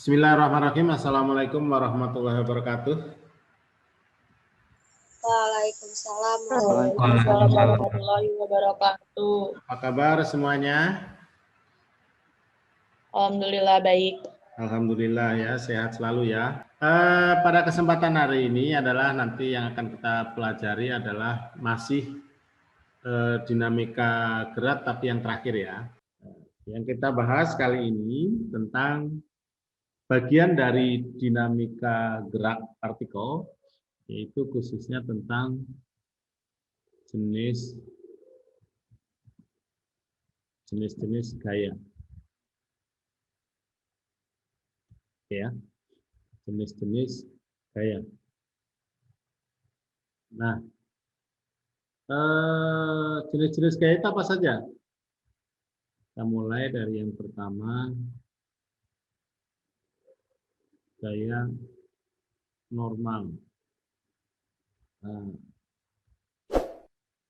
Bismillahirrahmanirrahim. Assalamualaikum warahmatullahi wabarakatuh. Waalaikumsalam warahmatullahi wabarakatuh. Apa kabar semuanya? Alhamdulillah baik. Alhamdulillah ya, sehat selalu ya. Pada kesempatan hari ini adalah nanti yang akan kita pelajari adalah masih dinamika gerak tapi yang terakhir ya. Yang kita bahas kali ini tentang bagian dari dinamika gerak partikel, yaitu khususnya tentang jenis-jenis gaya. Ya, jenis-jenis gaya. Nah, jenis-jenis gaya itu apa saja? Kita mulai dari yang pertama, gaya normal. Nah,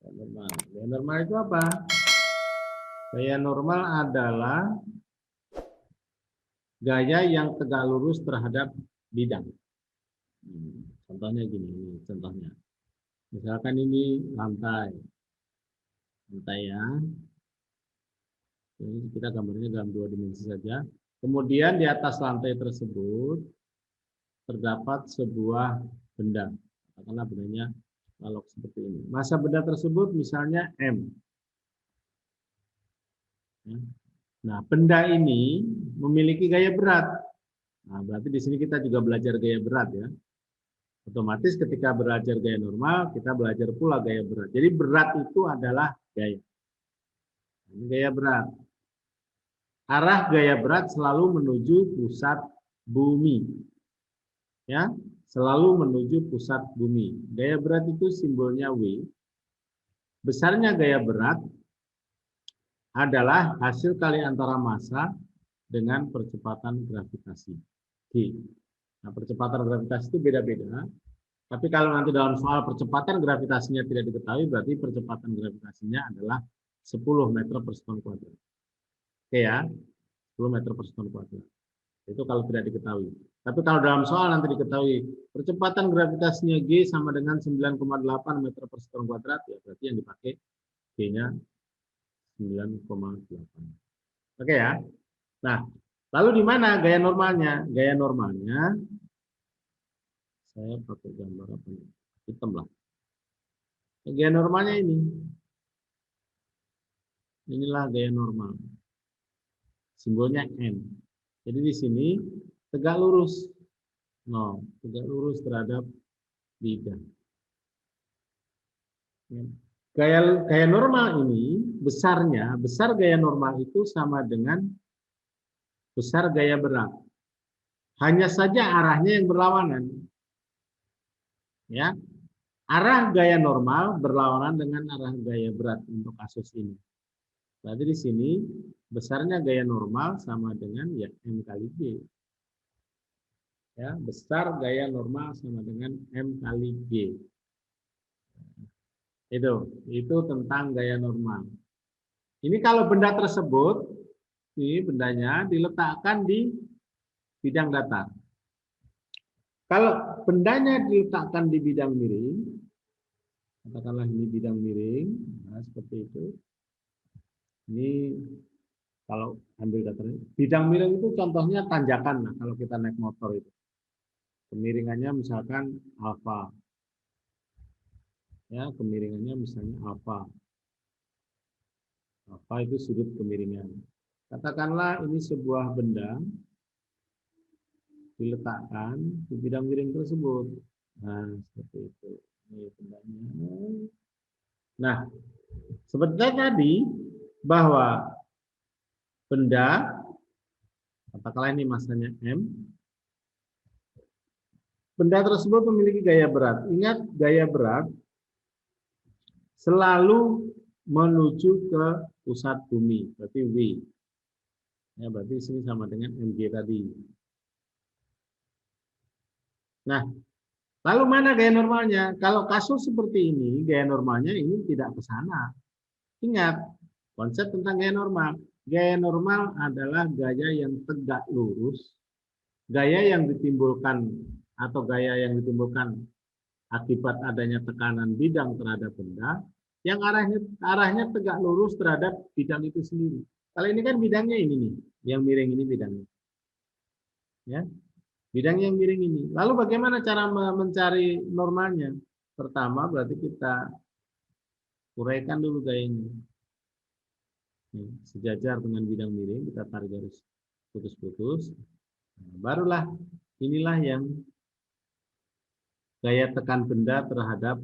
gaya normal itu apa? Gaya normal adalah gaya yang tegak lurus terhadap bidang. Contohnya gini, contohnya. Misalkan ini lantai ya. Ini kita gambarnya dalam 2 dimensi saja. Kemudian di atas lantai tersebut terdapat sebuah benda. Katakanlah bendanya balok seperti ini. Massa benda tersebut misalnya M. Nah, benda ini memiliki gaya berat. Nah, berarti di sini kita juga belajar gaya berat ya. Otomatis ketika belajar gaya normal, kita belajar pula gaya berat. Jadi berat itu adalah gaya. Ini gaya berat. Arah gaya berat selalu menuju pusat bumi. Ya, selalu menuju pusat bumi. Gaya berat itu simbolnya W. Besarnya gaya berat adalah hasil kali antara massa dengan percepatan gravitasi. G. Nah, percepatan gravitasi itu beda-beda. Tapi kalau nanti dalam soal percepatan gravitasinya tidak diketahui, berarti percepatan gravitasinya adalah 10 meter per sekon kuadrat. Oke ya, 10 meter per sekon kuadrat. Itu kalau tidak diketahui. Tapi kalau dalam soal nanti diketahui, percepatan gravitasinya G sama dengan 9,8 meter per sekon kuadrat, ya berarti yang dipakai G-nya 9,8. Oke ya. Nah, lalu di mana gaya normalnya? Gaya normalnya, saya pakai gambar apa nih? Hitam lah. Gaya normalnya ini. Inilah gaya normal. Simbolnya N. Jadi di sini tegak lurus. No, tegak lurus terhadap bidang. Gaya normal ini besar gaya normal itu sama dengan besar gaya berat. Hanya saja arahnya yang berlawanan. Ya. Arah gaya normal berlawanan dengan arah gaya berat untuk kasus ini. Berarti di sini besarnya gaya normal sama dengan ya M kali G. Ya, besar gaya normal sama dengan M kali G. Itu tentang gaya normal. Ini kalau benda tersebut, ini bendanya diletakkan di bidang datar. Kalau bendanya diletakkan di bidang miring, katakanlah ini bidang miring, nah seperti itu. Ini kalau ambil datarnya, bidang miring itu contohnya tanjakan. Nah, kalau kita naik motor itu, kemiringannya misalkan alfa. Ya, kemiringannya misalnya alfa. Alfa itu sudut kemiringan. Katakanlah ini sebuah benda diletakkan di bidang miring tersebut. Nah, seperti itu. Ini bendanya. Nah, seperti tadi bahwa benda, katakanlah ini massanya M, benda tersebut memiliki gaya berat. Ingat, gaya berat selalu menuju ke pusat bumi, berarti W. Ya, berarti sini sama dengan mg tadi. Nah, lalu mana gaya normalnya? Kalau kasus seperti ini, gaya normalnya ini tidak ke sana. Ingat, konsep tentang gaya normal. Gaya normal adalah gaya yang tegak lurus gaya yang ditimbulkan atau gaya yang ditimbulkan akibat adanya tekanan bidang terhadap benda yang arahnya tegak lurus terhadap bidang itu sendiri. Kalau ini kan bidangnya ini nih, yang miring ini bidangnya. Ya. Bidang yang miring ini. Lalu bagaimana cara mencari normalnya? Pertama berarti kita uraikan dulu gayanya. Sejajar dengan bidang miring, kita tarik garis putus-putus. Nah, barulah inilah yang gaya tekan benda terhadap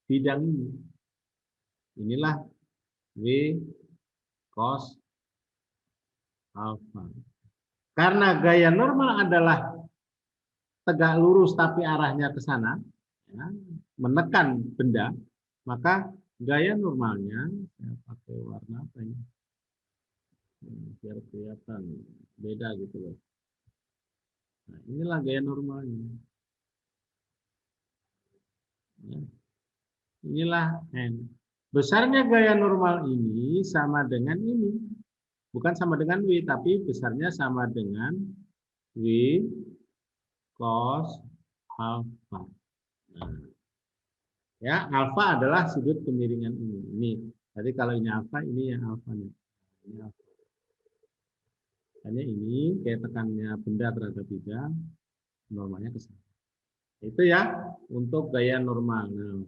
bidang ini. Inilah W cos alfa. Karena gaya normal adalah tegak lurus tapi arahnya ke sana, ya, menekan benda, maka gaya normalnya, saya pakai warna apa ini? Biar kelihatan beda gitu loh. Nah, inilah gaya normalnya. Ya. Inilah N. Besarnya gaya normal ini sama dengan ini. Bukan sama dengan W, tapi besarnya sama dengan W cos alfa. Nah, ya, alfa adalah sudut kemiringan ini. Ini. Jadi kalau ini alfa, ini yang alfa nih. Ini alfa. Hanya ini kayak tekannya benda terhadap bidang, normalnya ke sana. Itu ya untuk gaya normal. Nah,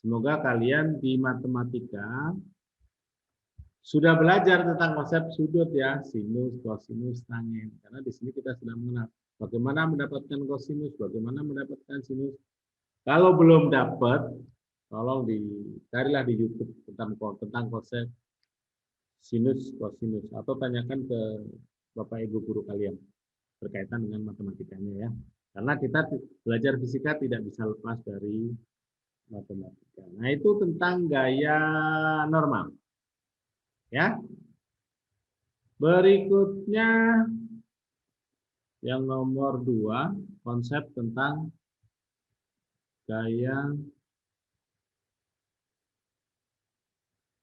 semoga kalian di matematika sudah belajar tentang konsep sudut ya, sinus, kosinus, tangen. Karena di sini kita sudah mengenal bagaimana mendapatkan kosinus, bagaimana mendapatkan sinus. Kalau belum dapat, tolong carilah di YouTube tentang konsep sinus, kosinus, atau tanyakan ke Bapak Ibu guru kalian berkaitan dengan matematikanya ya. Karena kita belajar fisika tidak bisa lepas dari matematika. Nah, itu tentang gaya normal. Ya. Berikutnya yang nomor 2, konsep tentang gaya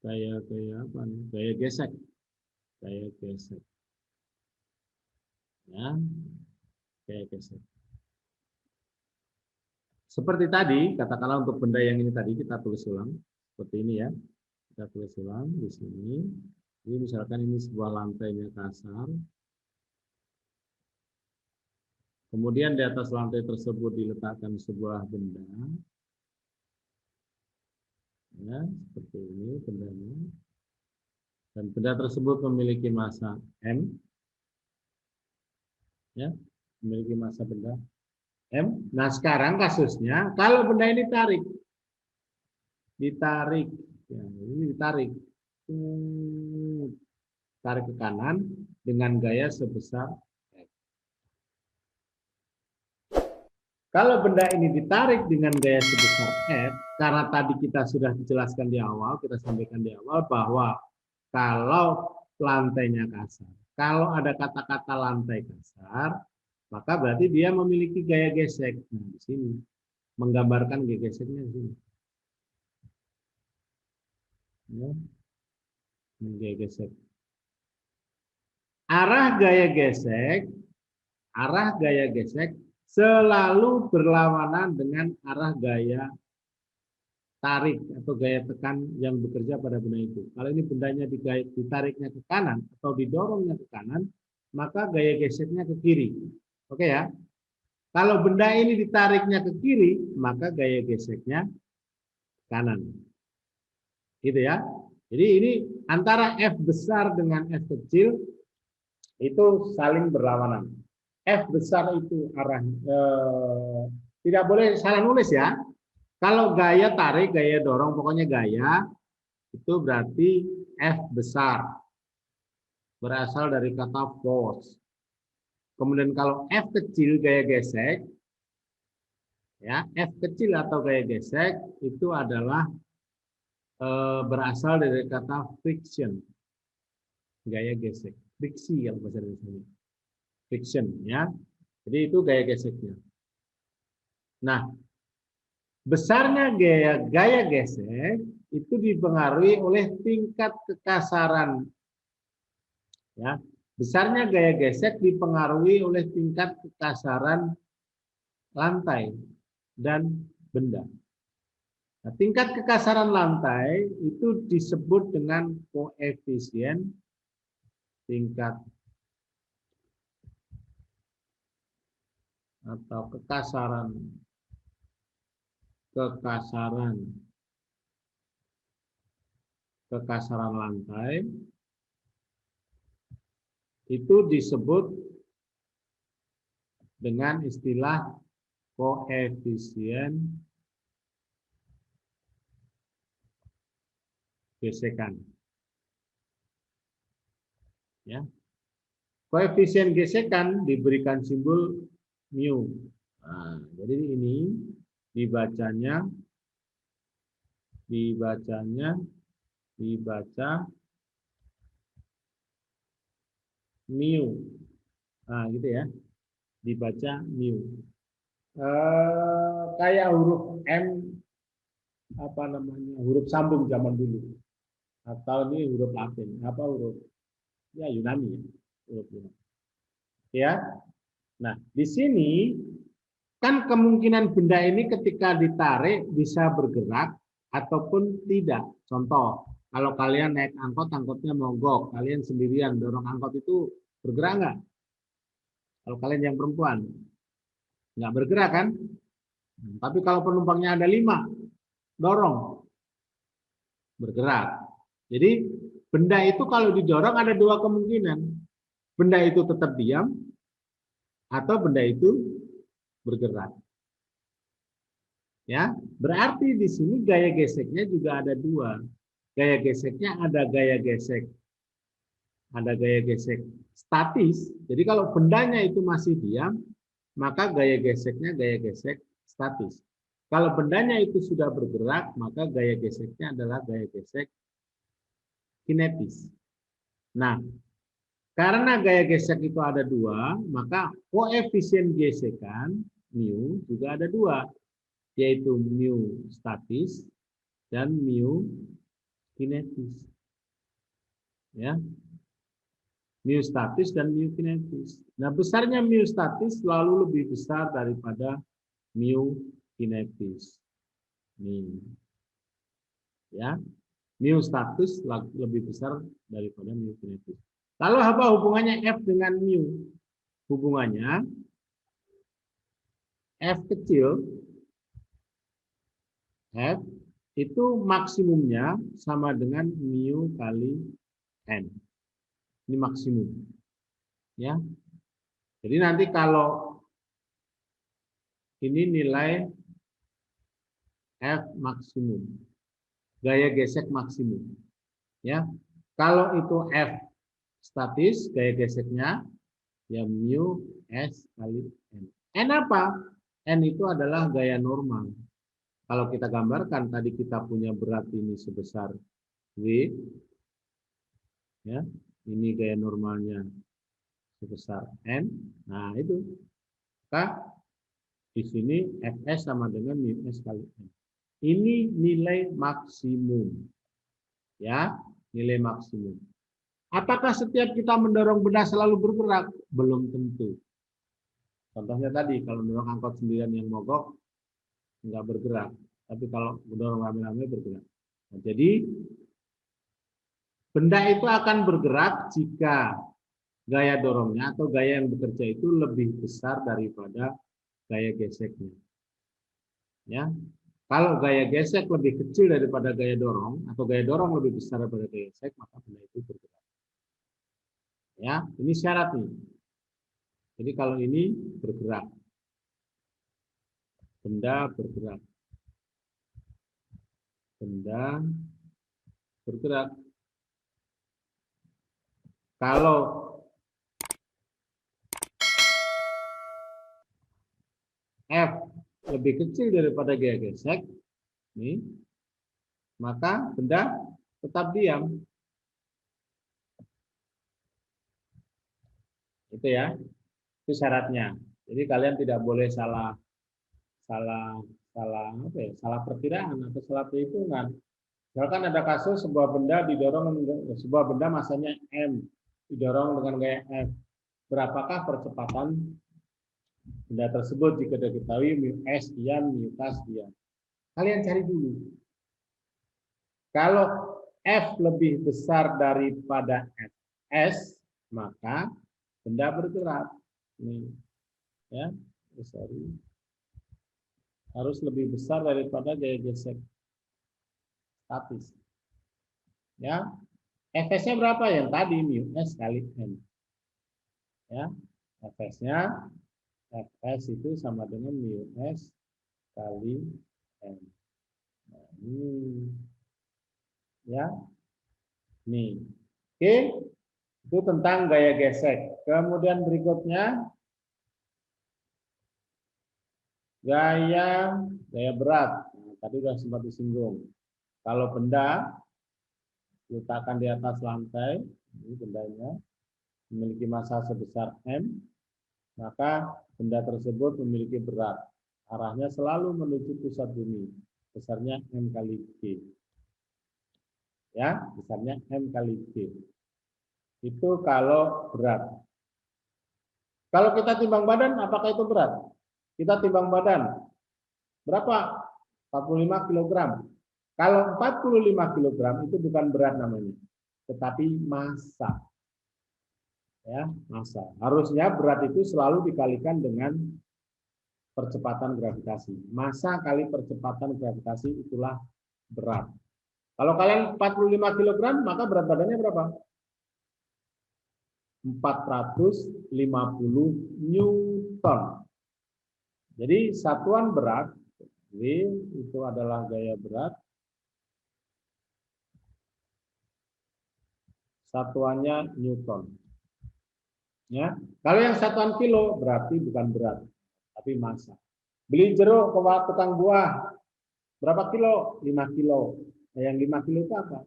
apa nih? Gaya gesek. Gaya gesek. Ya. Gaya gesek. Seperti tadi, katakanlah untuk benda yang ini tadi kita tulis ulang seperti ini ya. Kita tulis ulang di sini. Ini misalkan ini sebuah lantainya kasar. Kemudian di atas lantai tersebut diletakkan sebuah benda. Ya, seperti ini bendanya. Dan benda tersebut memiliki massa M. Ya, memiliki massa benda M. Nah, sekarang kasusnya kalau benda ini ditarik, ya, ini ditarik, tarik ke kanan dengan gaya sebesar F. Kalau benda ini ditarik dengan gaya sebesar F, karena tadi kita sudah dijelaskan di awal, kita sampaikan di awal bahwa kalau lantainya kasar, kalau ada kata-kata lantai kasar, maka berarti dia memiliki gaya gesek. Nah, di sini menggambarkan gaya geseknya di sini. Ya. Gaya gesek. Arah gaya gesek selalu berlawanan dengan arah gaya tarik atau gaya tekan yang bekerja pada benda itu. Kalau ini bendanya ditariknya ke kanan atau didorongnya ke kanan, maka gaya geseknya ke kiri. Oke ya. Kalau benda ini ditariknya ke kiri, maka gaya geseknya kanan. Gitu ya. Jadi ini antara F besar dengan F kecil itu saling berlawanan. F besar itu tidak boleh salah nulis ya. Kalau gaya tarik, gaya dorong, pokoknya gaya itu berarti F besar. Berasal dari kata force. Kemudian kalau F kecil gaya gesek, ya F kecil atau gaya gesek itu adalah berasal dari kata friction, gaya gesek, friksi kalau bahasa Indonesia, friction ya. Jadi itu gaya geseknya. Nah, besarnya gaya gesek itu dipengaruhi oleh tingkat kekasaran Ya, besarnya gaya gesek dipengaruhi oleh tingkat kekasaran lantai dan benda. Nah, tingkat kekasaran lantai itu disebut dengan koefisien tingkat atau kekasaran lantai itu disebut dengan istilah koefisien gesekan. Ya. Koefisien gesekan diberikan simbol mu. Nah, jadi ini dibaca mu. Nah, gitu ya. Dibaca mu. Kayak huruf M apa namanya? Huruf sambung zaman dulu. Atau ini huruf Latin. Apa huruf? Ya Yunani ya. Huruf Yunani. Ya. Nah, di sini kan kemungkinan benda ini ketika ditarik bisa bergerak ataupun tidak. Contoh, kalau kalian naik angkot, angkotnya mogok, kalian sendirian dorong angkot itu bergerak nggak? Kalau kalian yang perempuan, nggak bergerak kan? Tapi kalau penumpangnya ada 5, dorong, bergerak. Jadi benda itu kalau didorong ada 2 kemungkinan. Benda itu tetap diam atau benda itu bergerak. Ya, berarti di sini gaya geseknya juga ada 2. Gaya geseknya ada gaya gesek statis. Jadi kalau bendanya itu masih diam, maka gaya geseknya gaya gesek statis. Kalau bendanya itu sudah bergerak, maka gaya geseknya adalah gaya gesek kinetis. Nah, karena gaya gesek itu ada 2, maka koefisien gesekan mu juga ada 2, yaitu mu statis dan mu kinetis. Ya. Mu statis dan mu kinetis. Nah, besarnya mu statis selalu lebih besar daripada mu kinetis. Nih. Ya. Mu statis lebih besar daripada mu kinetis. Lalu apa hubungannya F dengan mu? Hubungannya F kecil, F itu maksimumnya sama dengan mu kali N. Ini maksimum. Ya. Jadi nanti kalau ini nilai F maksimum. Gaya gesek maksimum. Ya. Kalau itu F statis, gaya geseknya ya mu S kali N. N apa? N itu adalah gaya normal. Kalau kita gambarkan tadi kita punya berat ini sebesar W. Ya. Ini gaya normalnya sebesar N. Nah, itu. Maka di sini Fs sama dengan mu S kali N. Ini nilai maksimum. Ya, nilai maksimum. Apakah setiap kita mendorong benda selalu bergerak? Belum tentu. Contohnya tadi, kalau mendorong angkot sendirian yang mogok, nggak bergerak. Tapi kalau mendorong rame-rame bergerak. Nah, jadi, benda itu akan bergerak jika gaya dorongnya atau gaya yang bekerja itu lebih besar daripada gaya geseknya. Ya, kalau gaya gesek lebih kecil daripada gaya dorong atau gaya dorong lebih besar daripada gaya gesek, maka benda itu bergerak. Ya, ini syarat nih. Jadi kalau ini bergerak, benda bergerak, benda bergerak. Kalau F lebih kecil daripada gaya gesek, nih, maka benda tetap diam. Itu ya, itu syaratnya. Jadi kalian tidak boleh salah apa ya, salah perkiraan atau salah perhitungan. Misalkan ada kasus sebuah benda didorong, sebuah benda masanya M, didorong dengan gaya F. Berapakah percepatan benda tersebut jika diketahui mu S sekian, mu K sekian. Kalian cari dulu. Kalau F lebih besar daripada Fs, maka benda bergerak. Ini, ya, sorry. Harus lebih besar daripada gaya gesek statis. Ya, Fs-nya berapa? Yang tadi mu S kali M. Ya, Fs-nya Fs itu sama dengan mu S kali M. Nah, ini ya. Nih. Oke. Itu tentang gaya gesek. Kemudian berikutnya gaya berat. Nah, tadi sudah sempat disinggung. Kalau benda diletakkan di atas lantai, ini bendanya memiliki massa sebesar M, maka benda tersebut memiliki berat. Arahnya selalu menuju pusat bumi. Besarnya M kali G. Ya, besarnya M kali G. Itu kalau berat. Kalau kita timbang badan, apakah itu berat? Kita timbang badan. Berapa? 45 kg. Kalau 45 kg itu bukan berat namanya, tetapi massa. Ya, massa. Harusnya berat itu selalu dikalikan dengan percepatan gravitasi. Massa kali percepatan gravitasi itulah berat. Kalau kalian 45 kg, maka berat badannya berapa? 450 Newton. Jadi satuan berat, W itu adalah gaya berat. Satuannya Newton. Ya, kalau yang satuan kilo berarti bukan berat, tapi massa. Beli jeruk ke tukang buah, berapa kilo? 5 kilo. Nah, yang 5 kilo itu apa?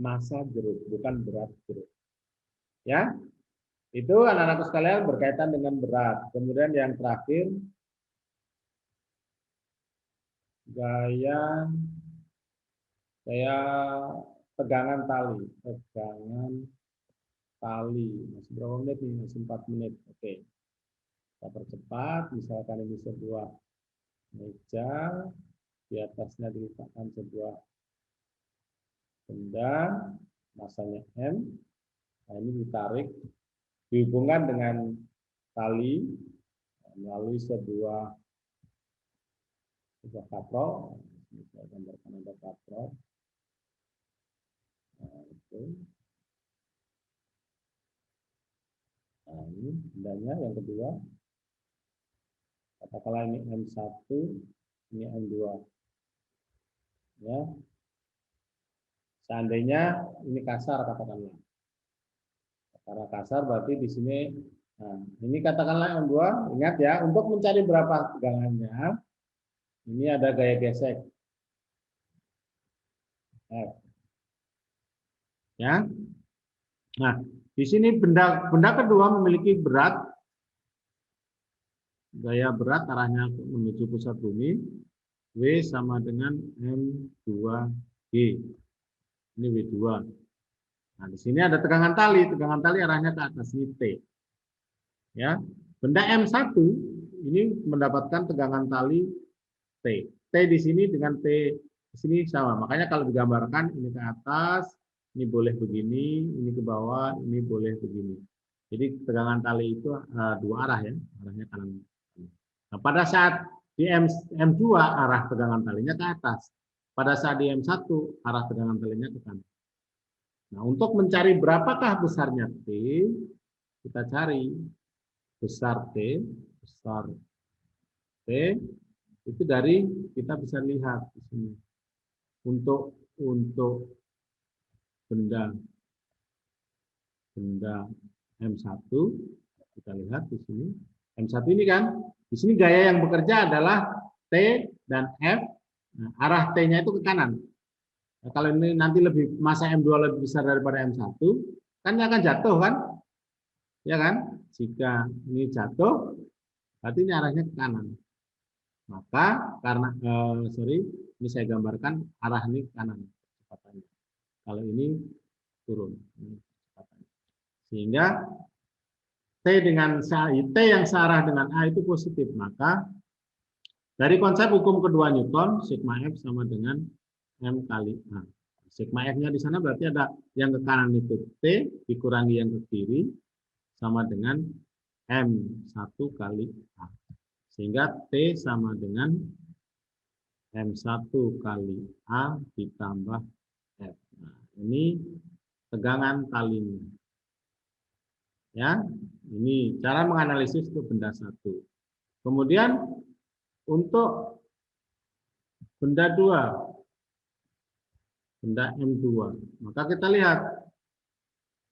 Massa jeruk, bukan berat jeruk. Ya, itu anak-anak sekalian berkaitan dengan berat. Kemudian yang terakhir, gaya tegangan tali. Tegangan tali. Masih berapa menit nih? Masih 4 menit. Oke. Kita percepat. Misalkan ini sebuah meja. Di atasnya diletakkan sebuah benda. Masanya M. Nah, ini ditarik. Dihubungkan dengan tali melalui sebuah katrol. Saya gambarkan ada katrol. Nah, itu. Nah, ini bendanya yang kedua. Katakanlah ini M1, ini M2. Ya. Seandainya ini kasar katakanlah. Karena kasar berarti di sini, nah, ini katakanlah M2, ingat ya, untuk mencari berapa tegangannya, ini ada gaya gesek. F. Ya. Nah, di sini benda kedua memiliki berat, gaya berat arahnya menuju pusat bumi, W sama dengan M2G. Ini W2. Nah, di sini ada tegangan tali arahnya ke atas, ini T. Ya. Benda M1 ini mendapatkan tegangan tali T. T di sini dengan T di sini sama. Makanya kalau digambarkan ini ke atas, ini boleh begini, ini ke bawah, ini boleh begini. Jadi tegangan tali itu dua arah ya, arahnya kanan. Nah, pada saat di M2 arah tegangan talinya ke atas. Pada saat di M1 arah tegangan talinya ke kanan. Nah, untuk mencari berapakah besarnya T, kita cari besar T itu dari kita bisa lihat di sini. Untuk benda M1 kita lihat di sini. M1 ini kan, di sini gaya yang bekerja adalah T dan F. Nah, arah T-nya itu ke kanan. Nah, kalau ini nanti massa M2 lebih besar daripada M1, kan ini akan jatuh kan? Ya kan? Jika ini jatuh, berarti ini arahnya ke kanan. Maka karena ini saya gambarkan arah ini ke kanan kecepatannya. Kalau ini turun. Ini kecepatannya. Sehingga T yang searah dengan A itu positif. Maka dari konsep hukum kedua Newton, sigma F sama dengan M kali A. Sigma F-nya di sana berarti ada yang ke kanan itu T dikurangi yang ke kiri sama dengan M1 kali A. Sehingga T sama dengan M1 kali A ditambah F. Nah, ini tegangan talinya. Ya, ini cara menganalisis untuk benda satu. Kemudian untuk benda dua, benda M2, maka kita lihat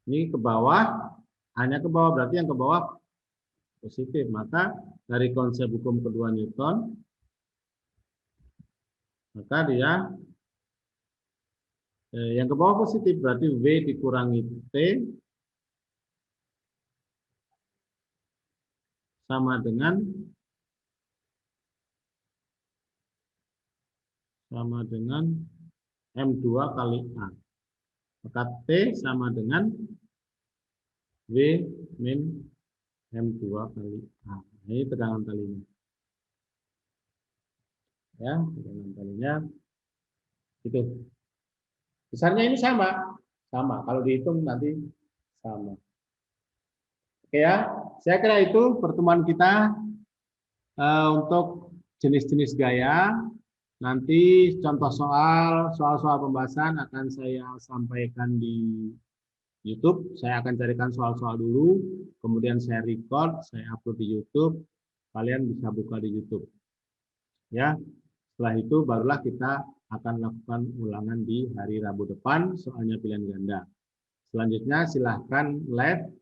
ini ke bawah, hanya ke bawah berarti yang ke bawah positif. Maka dari konsep hukum kedua Newton, maka dia yang ke bawah positif berarti V dikurangi T sama dengan M2 kali A. Maka T sama dengan V min M2 kali A. Ini tegangan talinya. Ya, tegangan talinya itu. Besarnya ini sama. Sama. Kalau dihitung nanti sama. Oke ya, saya kira itu pertemuan kita untuk jenis-jenis gaya. Nanti contoh soal-soal pembahasan akan saya sampaikan di YouTube. Saya akan carikan soal-soal dulu, kemudian saya record, saya upload di YouTube. Kalian bisa buka di YouTube. Ya, setelah itu barulah kita akan lakukan ulangan di hari Rabu depan, soalnya pilihan ganda. Selanjutnya silahkan live,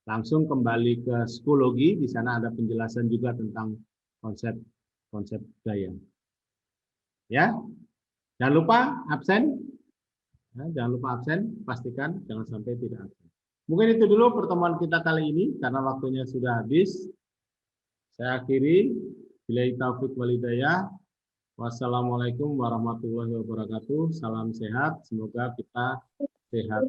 langsung kembali ke psikologi. Di sana ada penjelasan juga tentang konsep gaya. Ya, jangan lupa absen. Ya, jangan lupa absen, pastikan jangan sampai tidak absen. Mungkin itu dulu pertemuan kita kali ini, karena waktunya sudah habis. Saya akhiri. Billahi taufiq wal hidayah. Wassalamualaikum warahmatullahi wabarakatuh. Salam sehat. Semoga kita sehat.